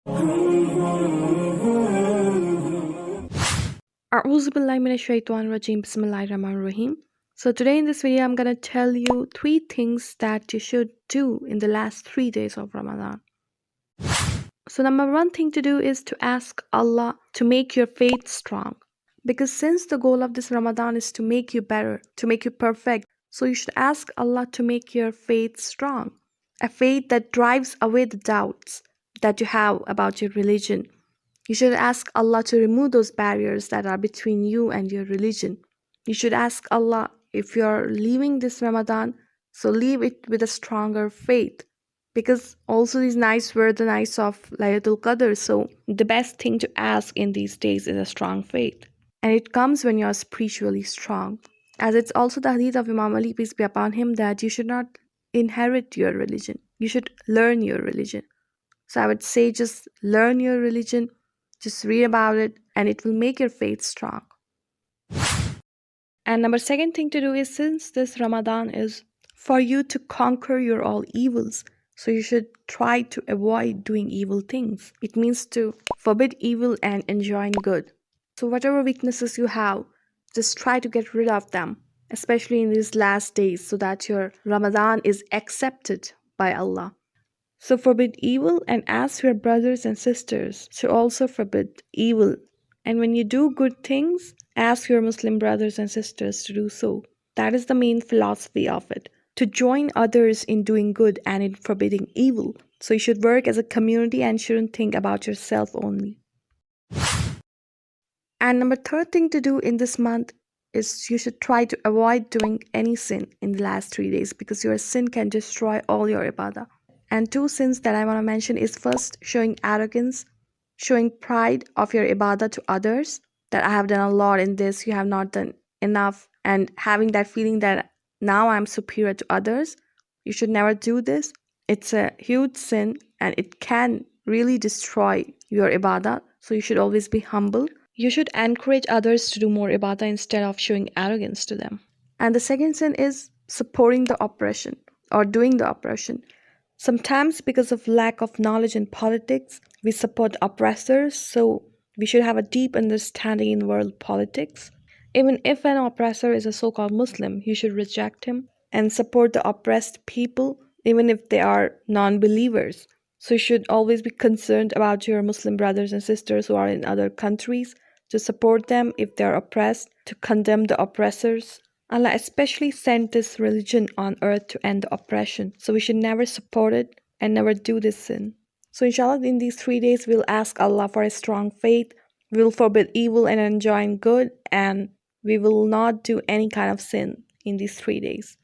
A'udhu billahi minash shaitanir rajim. Bismillahir Rahmanir Rahim. So today in this video I'm gonna tell you 3 things that you should do in the last 3 days of Ramadan. So number 1 thing to do is to ask Allah to make your faith strong. Because since the goal of this Ramadan is to make you better, to make you perfect, so you should ask Allah to make your faith strong. A faith that drives away the doubts that you have about your religion. You should ask Allah to remove those barriers that are between you and your religion. You should ask Allah, if you're leaving this Ramadan, so leave it with a stronger faith. Because also these nights were the nights of Laylatul Qadr, so the best thing to ask in these days is a strong faith. And it comes when you're spiritually strong. As it's also the hadith of Imam Ali, peace be upon him, that you should not inherit your religion. You should learn your religion. So I would say just learn your religion. Just read about it and it will make your faith strong. And number 2 thing to do is, since this Ramadan is for you to conquer your all evils, so you should try to avoid doing evil things. It means to forbid evil and enjoin good. So whatever weaknesses you have, just try to get rid of them, especially in these last days, so that your Ramadan is accepted by Allah. So forbid evil and ask your brothers and sisters to also forbid evil. And when you do good things, ask your Muslim brothers and sisters to do so. That is the main philosophy of it, to join others in doing good and in forbidding evil. So you should work as a community and shouldn't think about yourself only. And number 3 thing to do in this month is you should try to avoid doing any sin in the last 3 days, because your sin can destroy all your ibadah. And 2 sins that I want to mention is, first, showing arrogance, showing pride of your ibadah to others, that I have done a lot in this, you have not done enough, and having that feeling that now I'm superior to others. You should never do this. It's a huge sin and it can really destroy your ibadah, so you should always be humble. You should encourage others to do more ibadah instead of showing arrogance to them. And the 2nd sin is supporting the oppression or doing the oppression. Sometimes because of lack of knowledge in politics, we support oppressors, so we should have a deep understanding in world politics. Even if an oppressor is a so-called Muslim, you should reject him and support the oppressed people, even if they are non-believers. So you should always be concerned about your Muslim brothers and sisters who are in other countries, to support them if they are oppressed, to condemn the oppressors. Allah especially sent this religion on earth to end the oppression, so we should never support it and never do this sin. So inshallah, in these 3 days, we'll ask Allah for a strong faith, we'll forbid evil and enjoin good, and we will not do any kind of sin in these 3 days.